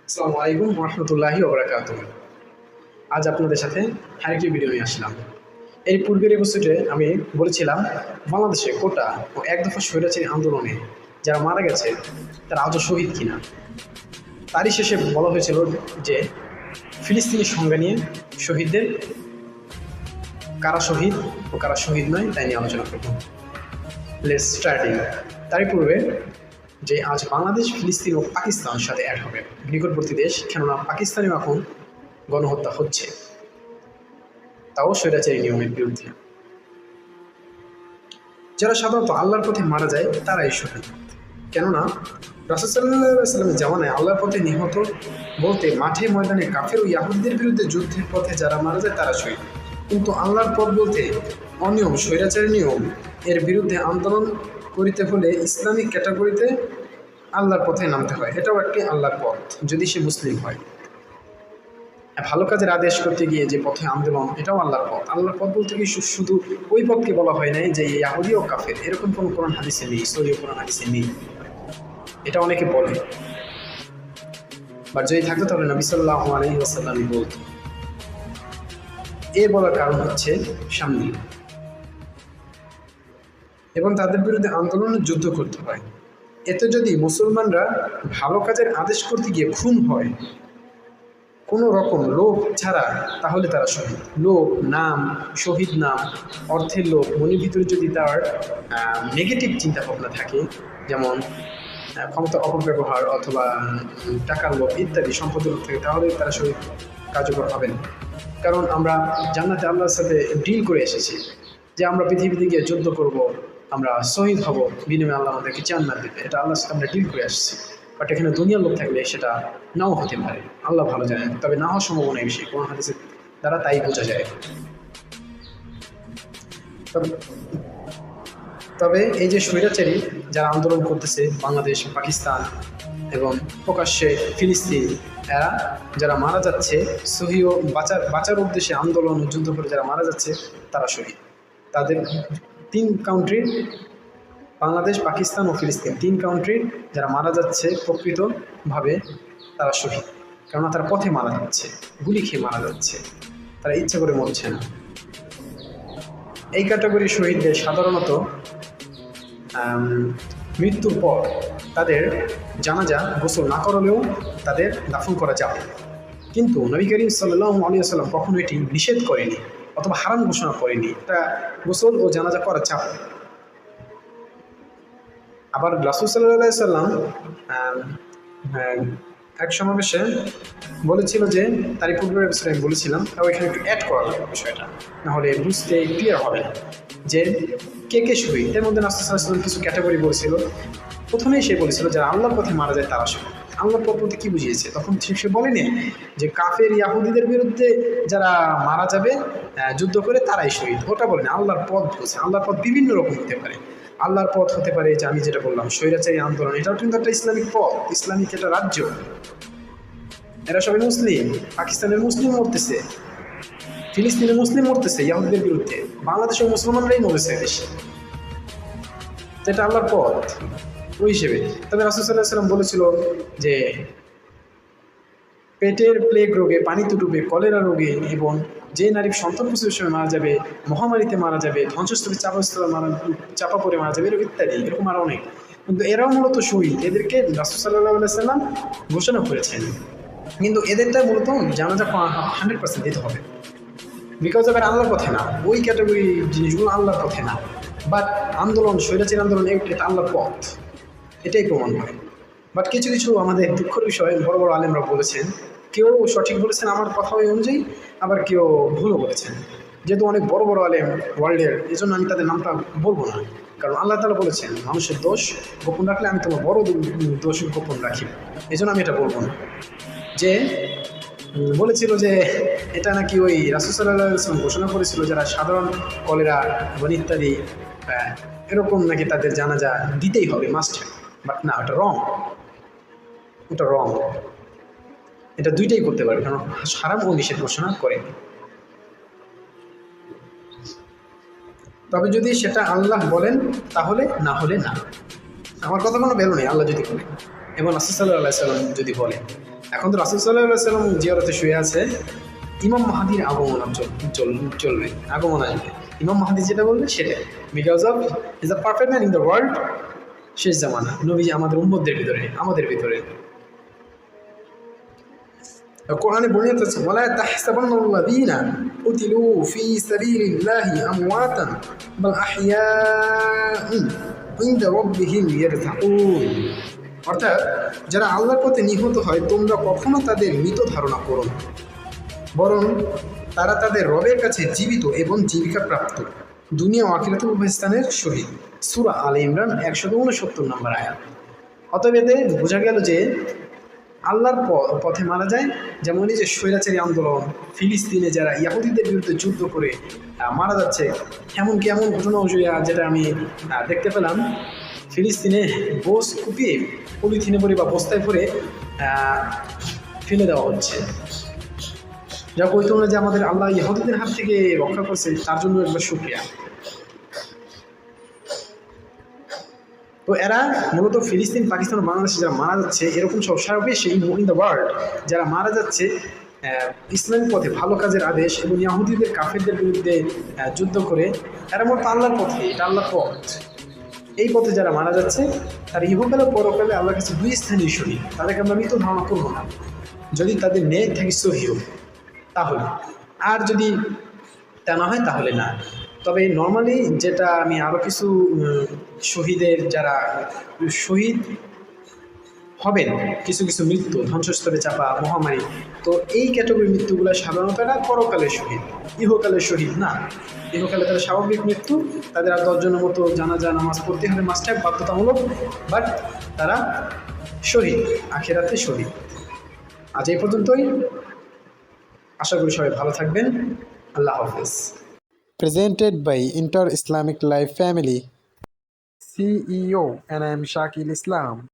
আসসালামু আলাইকুম রহমতুল্লাহি ওবরাকাতুহু। আজ আপনাদের সাথে আরেকটি ভিডিও নিয়ে আসলাম। এর পূর্বের এপিসোডে আমি বলেছিলাম বাংলাদেশে কোটা ও এক দফা স্বৈরাচারী আন্দোলনে যারা মারা গেছে তারা আজও শহীদ কিনা। তারই শেষে বলা হয়েছিল যে ফিলিস্তিনের সংজ্ঞা নিয়ে শহীদদের কারা শহীদ ও কারা শহীদ নয় তাই নিয়ে আলোচনা করব। Let's starting. তারই পূর্বে যে আজ বাংলাদেশ, ফিলিস্তিন ও পাকিস্তানের সাথে অ্যাড হবে নিকটবর্তী দেশ, কেননা পাকিস্তানেও এখন গণহত্যা হচ্ছে, তাও স্বৈরাচারী নিয়মের বিরুদ্ধে। যারা সাধারণত আল্লাহর পথে মারা যায় তারাই শহীদ, কেননা রাসূল সাল্লাল্লাহু আলাইহি ওয়াসাল্লামের জামানায় আল্লাহর পথে নিহত বলতে মাঠে ময়দানে কাফের ও ইয়াহুদীদের বিরুদ্ধে যুদ্ধের পথে যারা মারা যায় তারা শহীদ। কিন্তু আল্লাহর পথ বলতে অনিয়ম, স্বৈরাচারী নিয়ম এর বিরুদ্ধে আন্দোলন করিতে হলে ইসলামিক ক্যাটাগরিতে আল্লাহর পথে নামতে হয়। এটাও একটি আল্লাহর পথ যদি সে মুসলিম হয়। ভালো কাজের আদেশ করতে গিয়ে যে পথে আন্দোলন, এটাও আল্লাহর পথ। আল্লাহর পথ বলতে কি শুধু ওই পথকে বলা হয় নাই যে ইয়াহুদী ও কাফের, এরকম কোনো কোরআন হাদিসে নেই, সহিহ কোরআন হাদিসে নেই। এটা অনেকে বলে, বাট যদি থাকতো তাহলে নবী সাল্লাল্লাহু আলাইহি ওয়াসাল্লাম বলত। এর বলার কারণ হচ্ছে সামনে, এবং তাদের বিরুদ্ধে আন্দোলনের যুদ্ধ করতে হয়। এতে যদি মুসলমানরা ভালো কাজের আদেশ করতে গিয়ে খুন হয় কোনো রকম লোভ ছাড়া, তাহলে তারা শহীদ। লোভ, নাম, শহীদ নাম, অর্থের লোভ, মনের ভিতরে যদি তার নেগেটিভ চিন্তা ভাবনা থাকে, যেমন ক্ষমতা অপব্যবহার অথবা টাকার লোভ ইত্যাদি, সম্পদের লোভ থাকে, তাহলে তারা শহীদ কার্যকর হবে না। কারণ আমরা জান্নাতে আল্লাহর সাথে ডিল করে এসেছি যে আমরা পৃথিবীতে গিয়ে যুদ্ধ করব, আমরা শহীদ হব, বিনিময়ে আল্লাহ আমাদেরকে জান্নাত দেবে। এটা আল্লাহর সাথে আমরা ডিল করে আসছি। বাট এখানে দুনিয়ার লোক থাকলে সেটা নাও হতে পারে, আল্লাহ ভালো জানেন, তবে না হওয়ার সম্ভাবনা বেশি। কোন হাদিসের দ্বারা তাই বোঝা যায়। তবে এই যে স্বৈরাচারী যারা আন্দোলন করতেছে বাংলাদেশ, পাকিস্তান এবং প্রকাশ্যে ফিলিস্তিন, এরা যারা মারা যাচ্ছে সহিহ বাঁচার উদ্দেশ্যে আন্দোলন যুদ্ধ করে যারা মারা যাচ্ছে তারা শহীদ। তাদের তিন কান্ট্রির, বাংলাদেশ, পাকিস্তান ও ফিলিস্তিন, তিন কান্ট্রির যারা মারা যাচ্ছে প্রকৃতভাবে তারা শহীদ, কেননা তারা পথে মারা যাচ্ছে, গুলি খেয়ে মারা যাচ্ছে, তারা ইচ্ছা করে মরছে না। এই ক্যাটাগরির শহীদদের সাধারণত মৃত্যুর পর তাদের জানাজা গোসল না করলেও তাদের দাফন করা যাবে। কিন্তু নবী করিম সাল্লাল্লাহু আলাইহি ওয়াসাল্লাম কখনো এটি নিষেধ করেনি অথবা হারাম ঘোষণা করেনি। এটা গোসল ও জানাজা করা যাবে। আবার রাসূল সাল্লাল্লাহু আলাইহি ওয়াসাল্লাম এক সমাবেশে বলেছিল যে, তারই পূর্বের এপিসোডে আমি বলেছিলাম, তাও এখানে একটু অ্যাড করা লাগবে বিষয়টা, নাহলে বুঝতে ক্লিয়ার হবে না যে কে কে শহীদ। এর মধ্যে রাসূল সাল্লাল্লাহু আলাইহি ওয়াসাল্লাম কিছু ক্যাটাগরি বলেছিল। প্রথমেই সে বলেছিল যারা আল্লাহর পথে মারা যায় তারা শহীদ। আল্লাহর পথ বলতে কী বুঝিয়েছে? তখন সে বলেনি যে কাফের ইয়াহুদীদের বিরুদ্ধে যারা মারা যাবে যুদ্ধ করে তারাই শহীদ, ওটা বলেনি। আল্লাহর পথ বলছে। আল্লাহর পথ বিভিন্ন রকম হতে পারে। আল্লাহর পথ হতে পারে যে আমি যেটা বললাম স্বৈরাচারী আন্দোলন, এটাও কিন্তু একটা ইসলামিক পথ, ইসলামিক একটা রাজ্য। এরা সবাই মুসলিম। পাকিস্তানের মুসলিম মরতেছে, ফিলিস্তিনের মুসলিম মরতেছে ইয়াহুদীদের বিরুদ্ধে, বাংলাদেশের মুসলমানরাই মরেছে বেশি। এটা আল্লাহর পথ ওই হিসেবে। তবে রাসূল সাল্লাল্লাহু আলাইহি ওয়াসাল্লাম বলেছিল যে পেটের প্লেগ রোগে, পানিতুটুপে, কলেরা রোগে, এবং যে নারী সন্তান প্রসবের সময় মারা যাবে, মহামারীতে মারা যাবে, ধ্বংসস্তূপে চাপা পড়ে মারা যাবে, এরকম ইত্যাদি, এরকম আরও অনেক। কিন্তু এরাও মূলত শহীদ, এদেরকে রাসূল সাল্লাল্লাহু আলাইহি ওয়াসাল্লাম ঘোষণা করেছেন। কিন্তু এদেরটা মূলত জানাজা 100% দিতে হবে, বিকজ অফ আল্লাহর পথে না, ওই ক্যাটাগরি জিনিসগুলো আল্লাহর পথে না। বাট আন্দোলন, স্বৈরাচারী আন্দোলন, এটা আল্লাহর পথ, এটাই প্রমাণ হয়। বাট কিছু কিছু আমাদের দুঃখের বিষয় বড় বড় আলেমরা বলেছেন, কেউ সঠিক বলেছেন আমার কথা ওই অনুযায়ী, আবার কেউ ভুলও বলেছেন। যেহেতু অনেক বড় বড় আলেম ওয়ার্ল্ডের, এই জন্য আমি তাদের নামটা বলবো না। কারণ আল্লাহ তাআলা বলেছেন মানুষের দোষ গোপন রাখলে আমি তোমার বড় দোষ গোপন রাখি, এই জন্য আমি এটা বলবো না। যে বলেছিল যে এটা নাকি ওই রাসূল সাল্লাল্লাহু আলাইহি ওয়াসাল্লাম ঘোষণা করেছিল যারা সাধারণ কলেরা এবং ইত্যাদি এরকম নাকি তাদের জানাজা দিতেই হবে, মাস্ট। বাট না, ওটা রং, ওটা রং। এটা দুইটাই করতে পারবে, কারণ হারাম ও নিষেধ ঘোষণা করে। তবে যদি সেটা আল্লাহ বলেন তাহলে, না হলে না। আমার কথা কোনো ভ্যালু নেই, আল্লাহ যদি বলেন এবং রাসূল সাল্লাল্লাহু আলাইহি ওয়াসাল্লাম যদি বলেন। এখন তো রাসূল সাল্লাল্লাহু আলাইহি ওয়াসাল্লাম জিয়ারতে শুয়ে আছে, ইমাম মাহদির আগমন চলবে, আগমন আসবে। ইমাম মাহদি যেটা বলবে সেটাই, because of is the perfect man in the world, শেষ জামানা নবী আমাদের উম্মতদের ভিতরে, আমাদের ভিতরে। কোরআনে বর্ণিত আছে, ওয়ালা তাহসাবান্নাল্লাযীনা কুতিলু ফী সাবিলিল্লাহি আমওয়াতান বাল আহইয়াউন ইনদা রাব্বিহিম ইয়ারযাকুন। অর্থাৎ যারা আল্লাহর পথে নিহত হয় তোমরা কখনো তাদের মৃত ধারণা করো না, বরং তারা তাদের রবের কাছে জীবিত এবং জীবিকা প্রাপ্ত, দুনিয়া ও আখিরাতে উভয় স্থানের শহীদ। সূরা আলে ইমরান 169 নম্বর আয়াত। অতএব এতে বোঝা গেল যে আল্লাহর পথে মারা যায়, যেমনই যে স্বৈরাচারী আন্দোলন, ফিলিস্তিনে যারা ইয়াহুদিদের বিরুদ্ধে যুদ্ধ করে মারা যাচ্ছে, এমনকি এমন ঘটনাও যেটা আমি দেখতে পেলাম, ফিলিস্তিনে বোস কুপিয়ে পলিথিনে ভরে বা বস্তায় ভরে ফেলে দেওয়া হচ্ছে। যা বলতে হলো যে আমাদের আল্লাহ ইহুদিদের হাত থেকে রক্ষা করছে, তার জন্য একবার শুকরিয়া। তো এরা মূলত ফিলিস্তিন, পাকিস্তান, বাংলাদেশে যারা মারা যাচ্ছে, এরকম সব সারা বিশ্বে ইন দ্য ওয়ার্ল্ড যারা মারা যাচ্ছে ইসলামী পথে ভালো কাজের আদেশ এবং ইহুদিদের কাফেরদের বিরুদ্ধে যুদ্ধ করে, এরা মূলত আল্লাহর পথে, এটা আল্লাহর পথ, এই পথে যারা মারা যাচ্ছে তারা ইহকালে পরকালে আল্লাহর কাছে দুই স্থানীয় শহীদ। তাদেরকে আমরা মৃত ধারণা করবো না, যদি তাদের ন্যায় থাকে সহিহ তাহলে, আর যদি তা না হয় তাহলে না। তবে নর্মালি যেটা আমি আরও কিছু শহীদের যারা শহীদ হবেন, কিছু কিছু মৃত্যু ধ্বংসস্তূপে চাপা, মহামারী, তো এই ক্যাটাগরির মৃত্যুগুলো সাধারণত এরা পরকালের শহীদ, ইহকালের শহীদ না। ইহকালে তারা স্বাভাবিক মৃত্যু, তাদের আর 10 জনের মতো জানাজা নামাজ পড়তে হবে, মাস্ট হ্যাভ, বাধ্যতামূলক, বাট তারা শহীদ, আখিরাতে শহীদ। আজ এই পর্যন্তই, আশা করি সবাই ভালো থাকবেন। আল্লাহ হাফেজ। Presented by Inter Islamic Life Family. CEO and I am Shakil Islam.